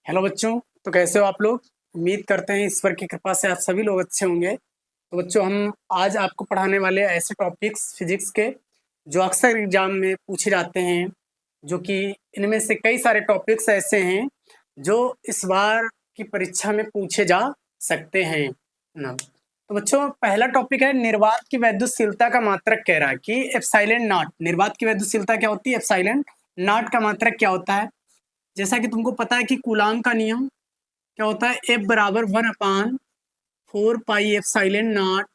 Hello बच्चों। तो कैसे हो आप लोग। उम्मीद करते हैं ईश्वर की कृपा से आप सभी लोग अच्छे होंगे। तो बच्चों हम आज आपको पढ़ाने वाले ऐसे टॉपिक्स फिजिक्स के जो अक्सर एग्जाम में पूछे जाते हैं, जो कि इनमें से कई सारे टॉपिक्स ऐसे हैं जो इस बार की परीक्षा में पूछे जा सकते हैं ना। तो बच्चों पहला टॉपिक है निर्वात की वैद्युतशीलता का मात्रक। कह रहा है कि एप्सिलॉन नॉट, निर्वात की वैद्युतशीलता क्या होती है, एप्सिलॉन नॉट का मात्रक क्या होता है। जैसा कि तुमको पता है कि कूलाम का नियम क्या होता है, एफ बराबर 1/4 pi epsilon not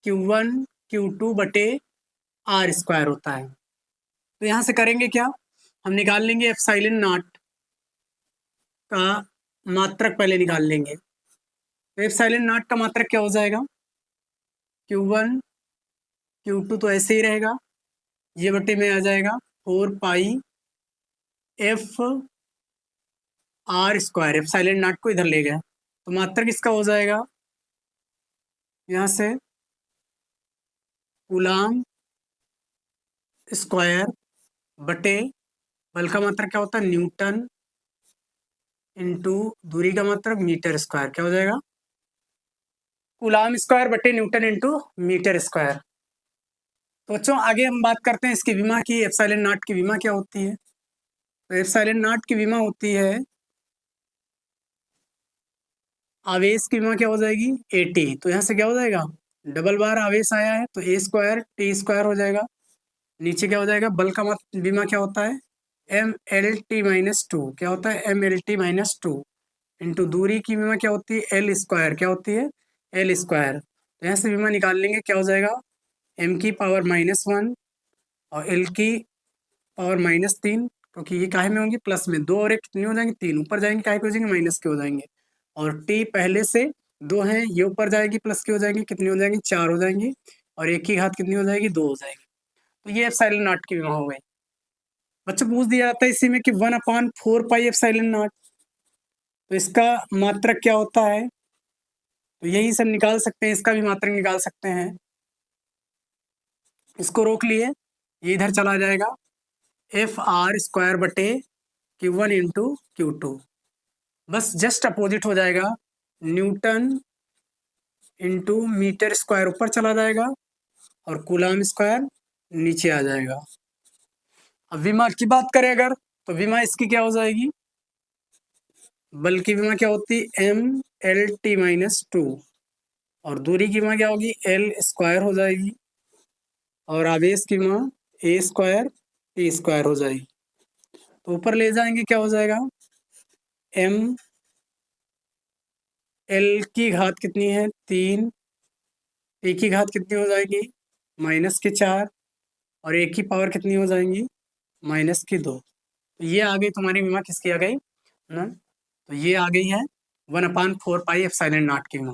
Q1 Q2 बटे आर स्क्वायर होता है। तो यहाँ से करेंगे क्या, हम निकाल लेंगे एप्सिलॉन नॉट का मात्रक, पहले निकाल लेंगे। तो एप्सिलॉन नॉट का मात्रक क्या हो जाएगा, Q1 Q2 तो ऐसे ही रहेगा, ये बटे में आ जाएगा 4 pi F R square, epsilon naught को इधर ले गए तो मात्रक इसका हो जाएगा यहाँ से कूलाम स्क्वायर बटे बल का मात्रक क्या होता है न्यूटन इंटू दूरी का मात्रक मीटर स्क्वायर, क्या हो जाएगा कूलाम स्क्वायर बटे न्यूटन इंटू मीटर स्क्वायर। तो बच्चों आगे हम बात करते हैं इसकी विमा की, एप्सिलॉन नॉट की विमा क्या होती है। तो एप्सिलॉन नॉट की विमा होती है, आवेश की विमा क्या हो जाएगी AT। तो यहाँ से क्या हो जाएगा, डबल बार आवेश आया है तो A स्क्वायर T स्क्वायर हो जाएगा। नीचे क्या हो जाएगा, बल का विमा क्या होता है MLT-2, क्या होता है MLT-2 इंटू दूरी की विमा क्या होती है L स्क्वायर, क्या होती है L स्क्वायर। तो यहाँ से विमा निकाल लेंगे, क्या हो जाएगा M की पावर -1 और L की पावर -3, क्योंकि ये काहे में होंगी प्लस में, दो और एक कितनी हो जाएंगे, तीन ऊपर जाएंगे काहे के हो जाएंगे माइनस के हो जाएंगे, और T पहले से दो हैं ये ऊपर जाएगी प्लस के हो जाएंगे, कितनी हो जाएंगी चार हो जाएंगी, और एक की घात कितनी हो जाएगी दो हो जाएगी। तो ये एप्सिलॉन नॉट की विमा हो गई। बच्चों पूछ दिया जाता है इसी में कि 1/4 पाई एप्सिलॉन नॉट, तो इसका मात्रक क्या होता है। तो यही सब निकाल सकते हैं, इसका भी मात्रक निकाल सकते हैं। इसको रोक लिए, ये इधर चला जाएगा एफ आर स्क्वायर बटे Q1 इंटू Q2, बस जस्ट अपोजिट हो जाएगा, न्यूटन इंटू मीटर स्क्वायर ऊपर चला जाएगा और कूलाम स्क्वायर नीचे आ जाएगा। अब विमा की बात करें अगर, तो विमा इसकी क्या हो जाएगी, बल की विमा क्या होती है MLT-2, और दूरी की विमा क्या होगी L स्क्वायर हो जाएगी, और आवेश की विमा A स्क्वायर T स्क्वायर हो जाएगी। तो ऊपर ले जाएंगे क्या हो जाएगा, M L की घात कितनी है 3, T की घात कितनी हो जाएगी -4, और A की पावर कितनी हो जाएंगी -2। तो ये आ गई तुम्हारी विमा किसकी आ गई ना, तो ये आ गई है 1/4 पाई एप्सिलॉन नॉट की विमा।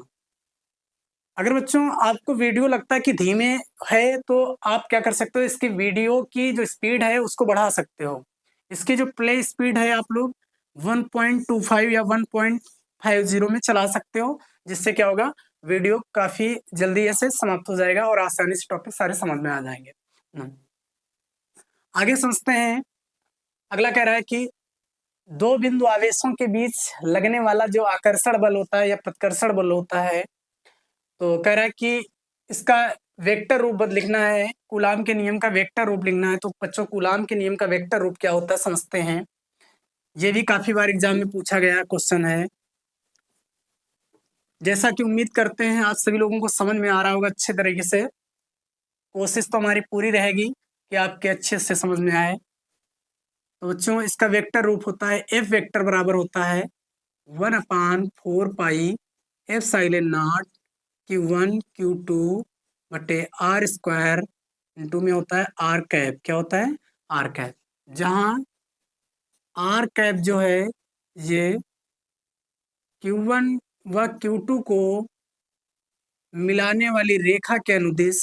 अगर बच्चों आपको वीडियो लगता है कि धीमे है तो आप क्या कर सकते हो, इसकी वीडियो की जो स्पीड है उसको बढ़ा सकते हो। इसकी जो प्ले स्पीड है आप लोग 1.25 या 1.50 में चला सकते हो, जिससे क्या होगा वीडियो काफी जल्दी ऐसे समाप्त हो जाएगा और आसानी से टॉपिक सारे समझ में आ जाएंगे। आगे समझते हैं। अगला कह रहा है कि दो बिंदु आवेशों के बीच लगने वाला जो आकर्षण बल होता है या प्रतिकर्षण बल होता है, तो कह रहा है कि इसका वेक्टर रूप बद लिखना है, कूलाम के नियम का वेक्टर रूप लिखना है। तो बच्चों कूलाम के नियम का वेक्टर रूप क्या होता है समझते हैं, ये भी काफी बार एग्जाम में पूछा गया क्वेश्चन है। जैसा कि उम्मीद करते हैं आप सभी लोगों को समझ में आ रहा होगा अच्छे तरीके से, कोशिश तो हमारी पूरी रहेगी कि आपके अच्छे से समझ में आए। तो बच्चों इसका वेक्टर रूप होता है एफ वेक्टर बराबर होता है 1/4 pi epsilon not Q1 Q2 बटे आर स्क्वायर इंटू में होता है आर कैप, क्या होता है आर कैप, जहां आर कैप जो है ये Q1 व Q2 को मिलाने वाली रेखा के अनुदिश,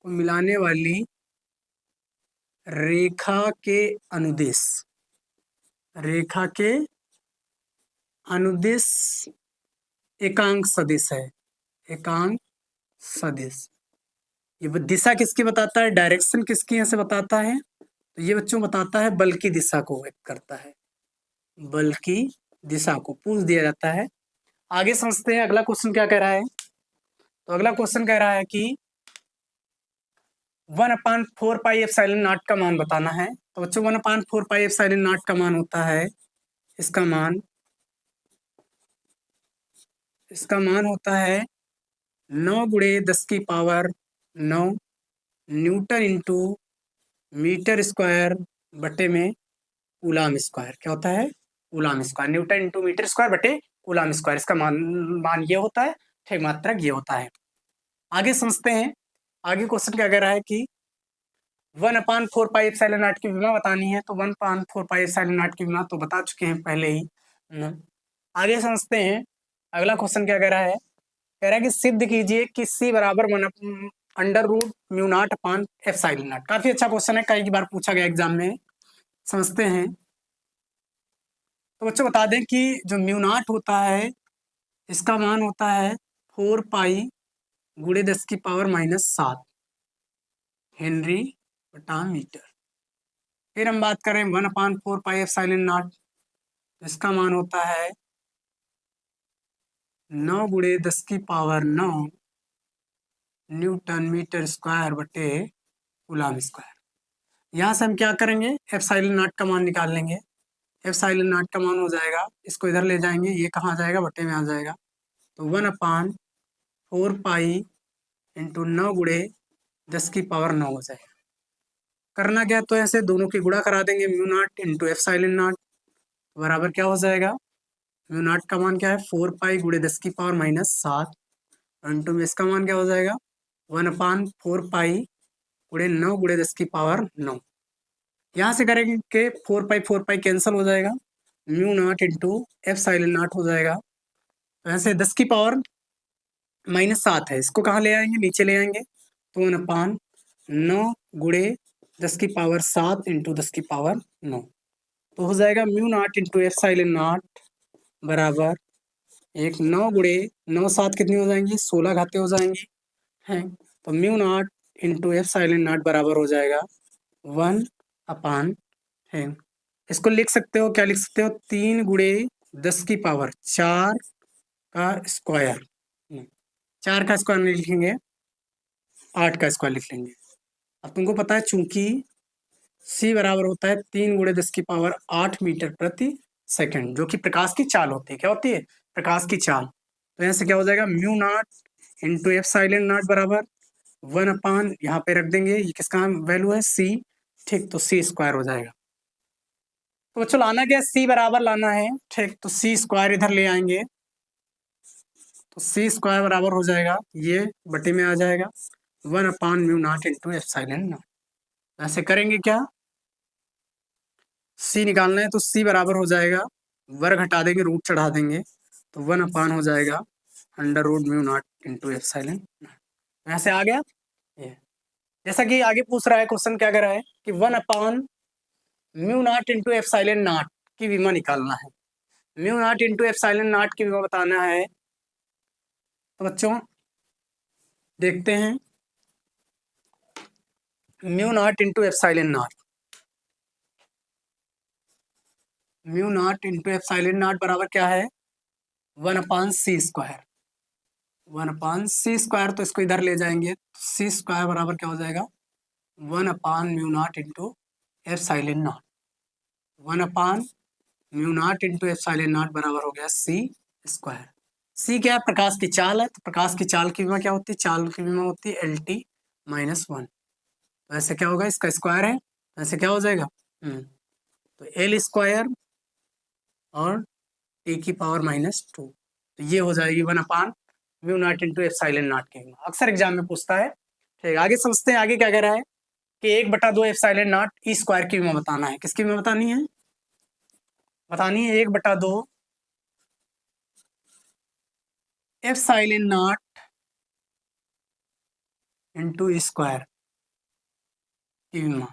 को मिलाने वाली रेखा के अनुदिश, रेखा के अनुदिश एकांक सदिश है, एकांक सदिश। ये दिशा किसकी बताता है, डायरेक्शन किसकी यहाँ से बताता है, तो ये बच्चों बताता है बल की दिशा को व्यक्त करता है। बल की दिशा को पूछ दिया जाता है। आगे समझते हैं अगला क्वेश्चन क्या कह रहा है। तो अगला क्वेश्चन कह रहा है कि 1/4πε0 का मान बताना है। तो बच्चों 1/4πε0 का मान होता है, इसका मान होता है 9 × 10⁻⁹ न्यूटन इंटू मीटर स्क्वायर बटे में कूलाम स्क्वायर। क्या होता है? Coulomb square. Newton into metre square बटे कूलाम स्क्वायर, इसका मान ये होता है, ठीक मात्रक ये होता है। आगे समझते हैं। आगे क्वेश्चन क्या कह रहा है कि 1/4πε0 की विमा बतानी है। तो 1/4πε0 की विमा तो बता चुके हैं पहले ही। आगे समझते हैं अगला क्वेश्चन क्या कह रहा है। कह रहा है कि सिद्ध कीजिए कि C बराबर √μ0/ε0। काफी अच्छा क्वेश्चन है, कई बार पूछा गया एग्जाम में। समझते हैं। तो बच्चों बता दें कि जो μ0 होता है इसका मान होता है 4π × 10⁻⁷ हेनरी बटा मीटर। फिर हम बात करें 1/4πε0, इसका मान होता है 9 × 10⁻⁹ न्यूटन मीटर स्क्वायर बटे कूलाम स्क्वायर। यहाँ से हम क्या करेंगे, ε0 का मान निकाल लेंगे। ε0 का मान हो जाएगा, इसको इधर ले जाएंगे, ये कहाँ आ जाएगा, बटे में आ जाएगा। तो 1/4π × 9 × 10⁻⁹ हो जाएगा। करना क्या, तो ऐसे दोनों की गुणा करा देंगे, μ0 × ε0 बराबर क्या हो जाएगा, μ0 का मान क्या है 4π × 10⁻⁷ इंटू में इसका मान क्या हो जाएगा 1/4π × 9 × 10⁻⁹। यहाँ से करेंगे कि 4π कैंसिल हो जाएगा, μ0 × ε0 हो जाएगा। तो ऐसे 10⁻⁷ है, इसको कहाँ ले आएंगे, नीचे ले आएंगे। तो 1/9 × 10⁻⁷ इंटू 10⁻9 तो हो जाएगा μ0 × ε0 बराबर 9 × 9 7 कितनी हो जाएंगी, 16 घातें हो जाएंगी हैं। तो μ0 × ε0 बराबर हो जाएगा 1/है। इसको लिख सकते हो, क्या लिख सकते हो, 3 × 10⁻⁴ का स्क्वायर। 4 का स्क्वायर नहीं लिखेंगे, 8 का स्क्वायर लिख लेंगे। अब तुमको पता है चूंकि C बराबर होता है 3 × 10⁸ मीटर प्रति सेकंड, जो कि प्रकाश की चाल होती है। क्या होती है, प्रकाश की चाल। तो यहाँ से क्या हो जाएगा μ0 × ε0 बराबर 1/, यहाँ पे रख देंगे, ये किसका वैल्यू है C, ठीक। तो C स्क्वायर हो जाएगा। तो बच्चों लाना क्या है, C बराबर लाना है, ठीक। तो C स्क्वायर इधर ले आएंगे, तो C स्क्वायर बराबर हो जाएगा, ये बटे में आ जाएगा 1/μ0 × ε0। ऐसे करेंगे क्या, C निकालना है, तो C बराबर हो जाएगा, वर्ग हटा देंगे, रूट चढ़ा देंगे, तो 1/, हो जाएगा √μ0 × ε0। ऐसे आ गया ये। जैसा कि आगे पूछ रहा है क्वेश्चन, क्या कर रहा है कि 1/μ0 × ε0 की विमा निकालना है। μ0 × ε0 की विमा बताना है। तो बच्चों देखते हैं, μ0 × ε0, μ0 × ε0 बराबर क्या है 1/c स्क्वायर। 1/c स्क्वायर, तो इसको इधर ले जाएंगे, C स्क्वायर बराबर क्या हो जाएगा 1/μ0 × ε0। 1/μ0 × ε0 बराबर हो गया C स्क्वायर। C क्या है, प्रकाश की चाल है। तो प्रकाश की चाल की विमा क्या होती है, चाल की विमा होती है LT-1। तो ऐसे क्या होगा, इसका स्क्वायर है, ऐसे क्या हो जाएगा तो L स्क्वायर और T⁻⁻²। तो ये हो जाएगी 1/μ0 × ε0 की विमा। अक्सर एग्जाम में पूछता है, ठीक। आगे समझते हैं, आगे क्या कह रहा है कि 1/2 ε0 E स्क्वायर की विमा बताना है। किसकी विमा बतानी है, 1/2 ε0 इंटू E स्क्वायर की विमा।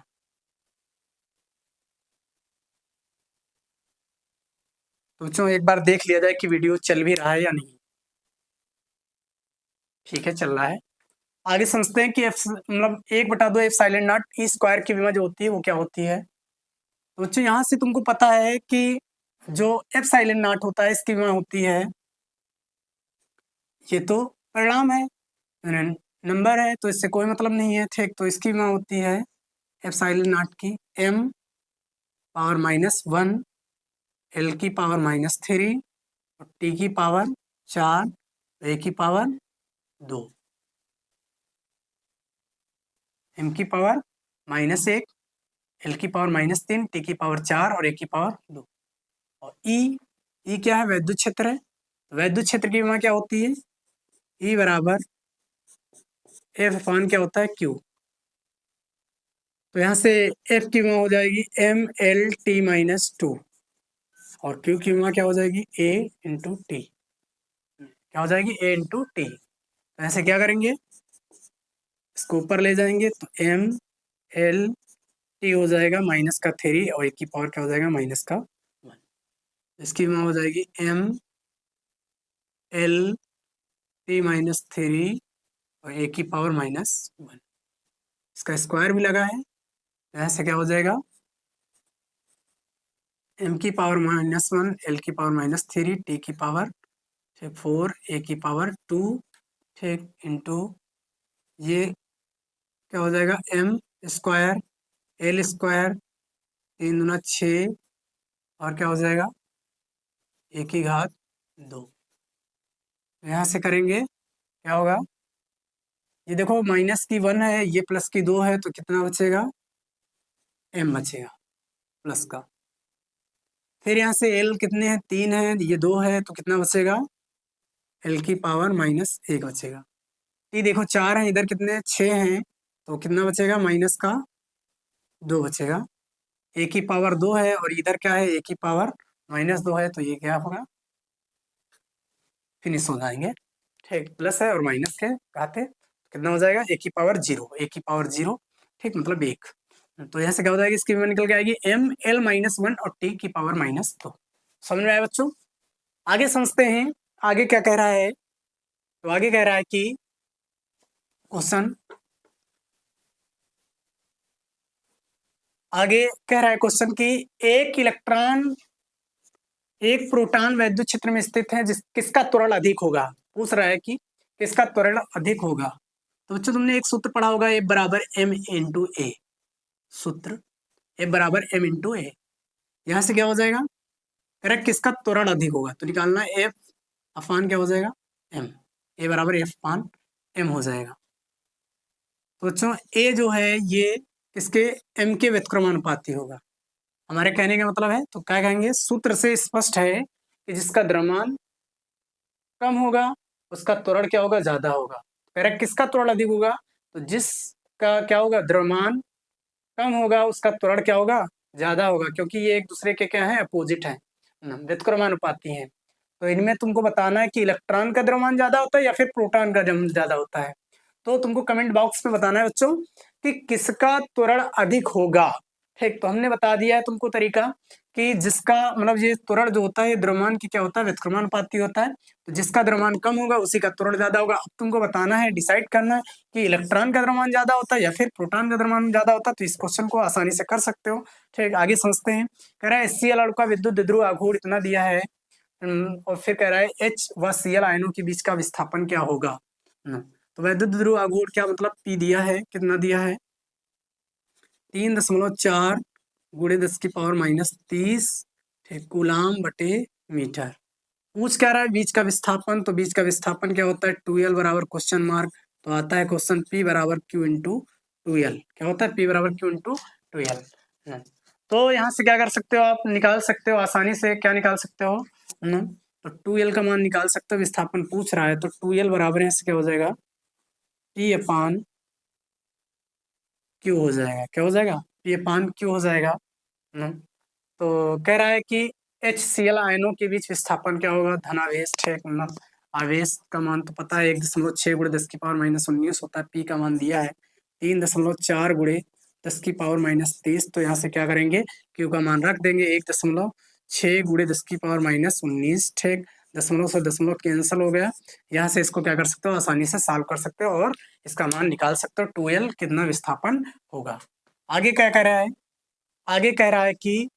तो बच्चों एक बार देख लिया जाए कि वीडियो चल भी रहा है या नहीं। ठीक है, चल रहा है। आगे समझते हैं कि 1/2 ε0 E स्क्वायर की विमा जो होती है वो क्या होती है। तो बच्चों यहाँ से तुमको पता है कि जो एप्सिलॉन नॉट होता है इसकी विमा होती है, ये तो परिणाम है, नंबर है, तो इससे कोई मतलब नहीं है, ठीक। तो इसकी विमा होती है एप्सिलॉन नॉट की m पावर -1 l की पावर -3 और t की पावर 4 a की पावर 2, m की पावर -1 l की पावर -3 t की पावर 4 और a की पावर 2। और ई क्या है? वैद्युत क्षेत्र है। वैद्युत क्षेत्र की विमा क्या होती है? ई बराबर एफ अपान क्या होता है? क्यू। तो यहाँ से एफ की विमा हो जाएगी m l t-2 और क्यू की विमा क्या हो जाएगी? a into T. क्या हो जाएगी? a into T. तो ऐसे क्या करेंगे, इसको ऊपर ले जाएंगे तो m l t हो जाएगा -3 और एक की पावर क्या हो जाएगा? -1। इसकी विमा हो जाएगी m l t-3 और एक की पावर -1। इसका स्क्वायर भी लगा है, ऐसे क्या हो जाएगा? m की पावर -1 l की पावर -3 t की पावर 4 a की पावर 2, ठीक, इंटू ये क्या हो जाएगा? m स्क्वायर l स्क्वायर 3 दूना 6 और क्या हो जाएगा? a की घात 2। यहाँ से करेंगे क्या होगा? ये देखो माइनस की 1 है, ये प्लस की 2 है, तो कितना बचेगा? m बचेगा प्लस का। फिर यहाँ से l कितने हैं? 3 है, ये 2 है, तो कितना बचेगा? l की पावर -1 बचेगा। ये देखो 4 है, इधर कितने हैं? 6 हैं, तो कितना बचेगा? -2 बचेगा। a की पावर 2 है और इधर क्या है? a की पावर -2 है, तो ये क्या होगा? फिनिश हो जाएंगे, ठीक। प्लस है और माइनस के घाते कितना हो जाएगा? a की पावर 0, a की पावर 0, ठीक, मतलब 1। तो यहाँ से क्या हो जाएगी? इसकी निकल के आएगी m l-1 और t की पावर -2। समझ में आया बच्चों? आगे समझते हैं, आगे क्या कह रहा है। तो आगे कह रहा है कि क्वेश्चन, आगे कह रहा है क्वेश्चन कि एक इलेक्ट्रॉन एक प्रोटॉन वैद्युत क्षेत्र में स्थित है, किसका त्वरण अधिक होगा? पूछ रहा है कि किसका त्वरण अधिक होगा। तो बच्चों तुमने एक सूत्र पढ़ा होगा, F बराबर m इंटू ए। सूत्र F बराबर m इंटू ए। यहाँ से क्या हो जाएगा? करेक्ट, किसका त्वरण अधिक होगा तो निकालना है F अपान क्या हो जाएगा? m। A बराबर F अपान m हो जाएगा। तो बच्चों A जो है ये किसके? m के व्युत्क्रमानुपाती होगा। हमारे कहने का मतलब है, तो क्या कहेंगे? सूत्र से स्पष्ट है कि जिसका द्रव्यमान कम होगा उसका त्वरण क्या होगा? ज्यादा होगा। करेक्ट, किसका त्वरण अधिक होगा? तो जिसका क्या होगा? द्रव्यमान कम होगा उसका त्वरण क्या होगा? ज्यादा होगा, क्योंकि ये एक दूसरे के क्या है? अपोजिट है, व्युत्क्रमानुपाती है। तो इनमें तुमको बताना है कि इलेक्ट्रॉन का द्रव्यमान ज्यादा होता है या फिर प्रोटॉन का द्रव्यमान ज्यादा होता है। तो तुमको कमेंट बॉक्स में बताना है बच्चों कि किसका त्वरण अधिक होगा। ठीक, तो हमने बता दिया है तुमको तरीका कि जिसका मतलब ये त्वरण जो होता है द्रव्यमान की क्या होता है? व्युत्क्रमानुपाती होता है। तो जिसका द्रव्यमान कम होगा उसी का त्वरण ज्यादा होगा। अब तुमको बताना है, डिसाइड करना है कि इलेक्ट्रॉन का द्रव्यमान ज्यादा होता है या फिर प्रोटॉन का द्रव्यमान ज्यादा होता है। तो इस क्वेश्चन को आसानी से कर सकते हो। ठीक, आगे समझते हैं। कह रहा है Cl अणु का विद्युत द्विध्रुव आघूर्ण इतना दिया है, और फिर कह रहा है H व Cl आयनों के बीच का विस्थापन क्या होगा। तो विद्युत द्विध्रुव आघूर्ण क्या मतलब? P दिया है, कितना दिया है? 3.4 गुणे 10 की पावर -30, ठीक, कूलाम बटे मीटर। पूछ क्या रहा है? बीच का विस्थापन। तो बीच का विस्थापन क्या होता है? 2l बराबर क्वेश्चन मार्क। तो आता है क्वेश्चन P बराबर Q इंटू 2l। क्या होता है? P बराबर Q इंटू 2l। तो यहाँ से क्या कर सकते हो? आप निकाल सकते हो आसानी से। क्या निकाल सकते हो? तो 2l का मान निकाल सकते हो। विस्थापन पूछ रहा है तो 2l बराबर यहाँ से क्या हो जाएगा? P अपान Q हो जाएगा। क्या हो जाएगा? P अपान Q हो जाएगा। तो कह रहा है कि HCl आयनों के बीच विस्थापन क्या होगा? धनावेश, ठीक, मतलब आवेश का मान तो पता है 1.6 गुणे 10 की पावर -19 होता है। P का मान दिया है 3.4 गुणे 10 की पावर -30। तो यहाँ से क्या करेंगे? Q का मान रख देंगे 1.6 गुणे 10 की पावर -19, ठीक। दशमलव से दशमलव कैंसिल हो गया। यहाँ से इसको क्या कर सकते हो? आसानी से सॉल्व कर सकते हो और इसका मान निकाल सकते हो 2l कितना विस्थापन होगा। आगे क्या कह रहा है? आगे कह रहा है कि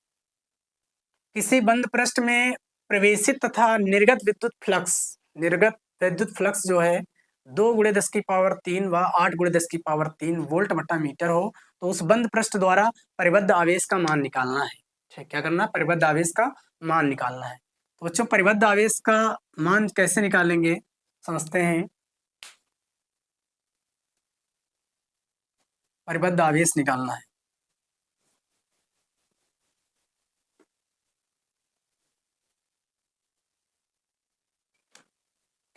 किसी बंद पृष्ठ में प्रवेशित तथा निर्गत विद्युत फ्लक्स जो है 2 × 10⁻³ व 8 × 10⁻³ वोल्ट बटा मीटर हो, तो उस बंद पृष्ठ द्वारा परिबद्ध आवेश का मान निकालना है। ठीक, क्या करना है? परिबद्ध आवेश का मान निकालना है। तो बच्चों, परिबद्ध आवेश का मान कैसे निकालेंगे समझते हैं। परिबद्ध आवेश निकालना है।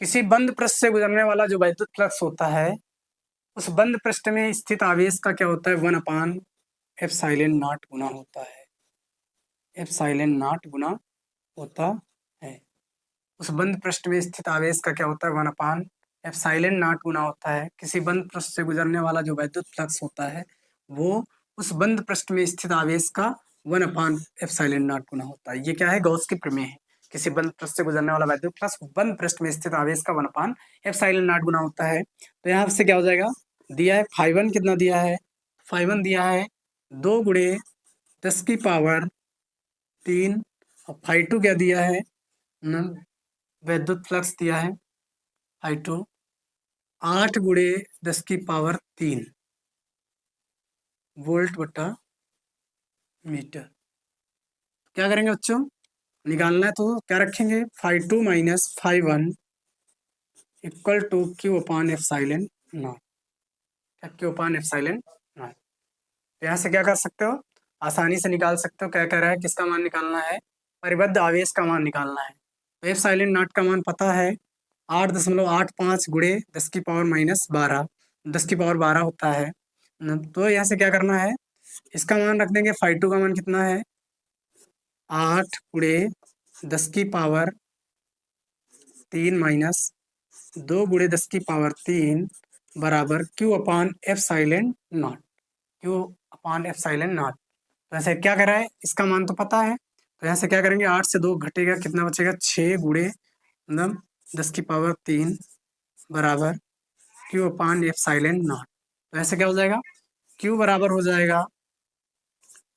किसी बंद पृष्ठ से गुजरने वाला जो विद्युत फ्लक्स होता है, उस बंद पृष्ठ में स्थित आवेश का क्या होता है? 1/ε0 गुना होता है। ε0 गुना होता है। उस बंद पृष्ठ में स्थित आवेश का क्या होता है? 1/ε0 गुना होता है। किसी बंद पृष्ठ से गुजरने वाला जो विद्युत फ्लक्स होता है, वो उस बंद पृष्ठ में स्थित आवेश का 1/ε0 गुना होता है। ये क्या है? गॉस की प्रमेय है। किसी बंद पृष्ठ से गुजरने वाला विद्युत फ्लक्स बंद पृष्ठ में स्थित आवेश का 1/ε0 गुना होता है। तो यहाँ से क्या हो जाएगा? दिया है φ1 कितना दिया है? φ1 दिया है 2 × 10⁻³ और φ2 क्या दिया है? विद्युत फ्लक्स दिया है φ2 8 × 10⁻³ वोल्ट बटा मीटर। क्या करेंगे बच्चों? निकालना है तो क्या रखेंगे? φ2 - φ1 = Q/ε0। Q/ε0। यहाँ से क्या कर सकते हो? आसानी से निकाल सकते हो। क्या कह रहा है? किसका मान निकालना है? परिबद्ध आवेश का मान निकालना है। तो ε0 का मान पता है 8.85 × 10⁻12 10⁻12 होता है। तो यहाँ से क्या करना है? इसका मान रख देंगे। φ2 का मान कितना है? 8 × 10⁻³ - 2 × 10⁻³ बराबर Q/ε0। Q/ε0। तो ऐसे क्या कर रहा है? इसका मान तो पता है। तो यहाँ से क्या करेंगे? 8 से 2 घटेगा, कितना बचेगा? 6 × 10⁻³ बराबर Q/ε0। तो ऐसे क्या हो जाएगा? Q बराबर हो जाएगा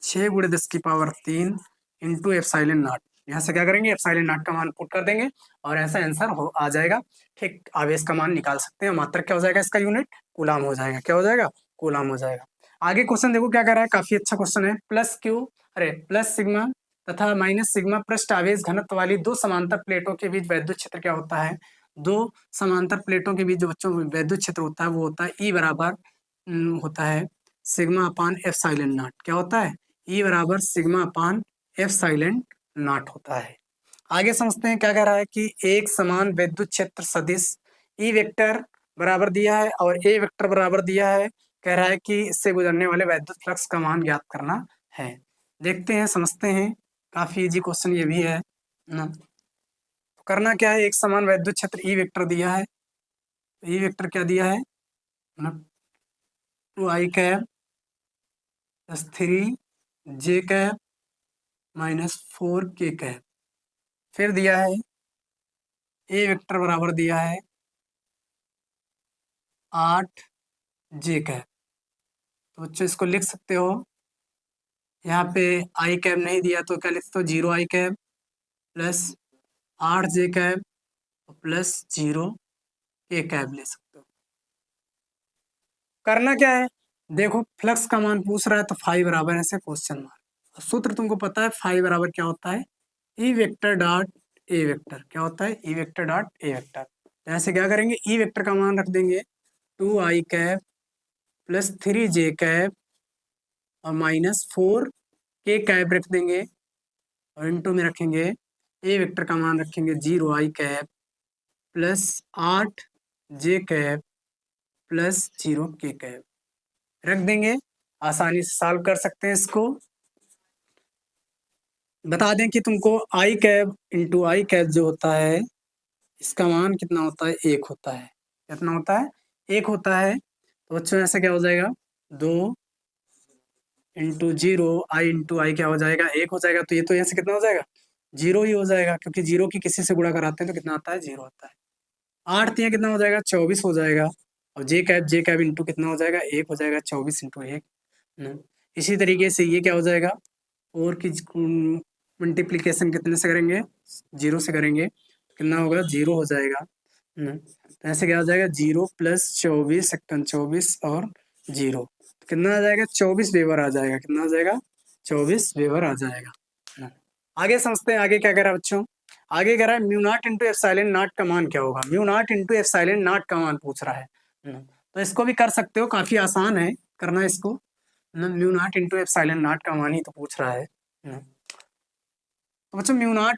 6 × 10⁻³ इंटू ε0। यहाँ से क्या करेंगे? ε0 का मान पुट कर देंगे और ऐसा आंसर आ जाएगा। ठीक, आवेश का मान निकाल सकते हैं। मात्रक क्या हो जाएगा? इसका यूनिट कूलाम हो जाएगा। क्या हो जाएगा? कूलाम हो जाएगा। आगे क्वेश्चन देखो क्या कर रहा है। काफी अच्छा क्वेश्चन है। प्लस सिग्मा तथा माइनस सिग्मा पृष्ठ आवेश घनत्व वाली दो समांतर प्लेटों के बीच विद्युत क्षेत्र क्या होता है? दो समांतर प्लेटों के बीच जो बच्चों विद्युत क्षेत्र होता है वो होता है E बराबर होता है σ/ε0। क्या होता है? E बराबर σ/ε0 होता है। आगे समझते हैं क्या कह रहा है कि एक समान विद्युत क्षेत्र सदिश E वेक्टर बराबर दिया है और A वेक्टर बराबर दिया है। कह रहा है कि इससे गुजरने वाले विद्युत फ्लक्स का मान ज्ञात करना है। देखते हैं, समझते हैं। काफी इजी क्वेश्चन ये भी है ना। तो करना क्या है? एक समान विद्युत क्षेत्र E वेक्टर दिया है। E वेक्टर क्या दिया है? 2i cap + 3j cap - 4k cap. फिर दिया है A वेक्टर बराबर दिया है 8j कैप। तो बच्चों इसको लिख सकते हो। यहाँ पे i कैप नहीं दिया तो क्या लिखते हो? 0i cap plus 8j cap plus 0k cap ले सकते हो। करना क्या है? देखो, फ्लक्स का मान पूछ रहा है तो फाई बराबर ऐसे क्वेश्चन मार्क। सूत्र तुमको पता है, फाई बराबर क्या होता है? E vector dot A vector. क्या होता है? E vector dot A vector. तो ऐसे क्या करेंगे? ई वेक्टर का मान रख देंगे 2i cap plus 3j cap और -4k कैप रख देंगे और इंटू में रखेंगे ए वेक्टर का मान रखेंगे 0i cap plus 8j cap plus 0k cap रख देंगे। आसानी से सॉल्व कर सकते हैं इसको। बता दें कि तुमको आई कैप इंटू आई कैप जो होता है इसका मान कितना होता है? 1 होता है। कितना होता है? 1 होता है। तो बच्चों ऐसा क्या हो जाएगा? 2 इंटू 0 आई इंटू आई क्या हो जाएगा? 1 हो जाएगा। तो ये तो यहाँ से कितना हो जाएगा? 0 ही हो जाएगा, क्योंकि 0 की किसी से गुणा कराते हैं तो कितना आता है? 0 आता है। 8 तिया कितना हो जाएगा? 24 हो जाएगा। और जे कैप इंटू कितना हो जाएगा? 1 हो जाएगा। 24 इंटू 1। इसी तरीके से ये क्या हो जाएगा? 4 की मल्टीप्लीकेशन कितने से करेंगे, 0 से करेंगे, कितना होगा, 0 हो जाएगा। तो ऐसे क्या हो जाएगा, 0 + 24 सेकंड, 24 और 0 कितना आ जाएगा, 24 वेबर आ जाएगा। कितना आ जाएगा, 24 वेबर आ जाएगा। आगे समझते हैं, आगे क्या कह रहा है बच्चों। आगे कह रहा है mu naught into epsilon not का मान क्या होगा। Mu naught into epsilon not का मान पूछ रहा है। तो इसको भी कर सकते हो, काफी आसान है करना इसको। Mu naught into epsilon not का मान ही तो पूछ रहा है। तो बच्चों म्यू नॉट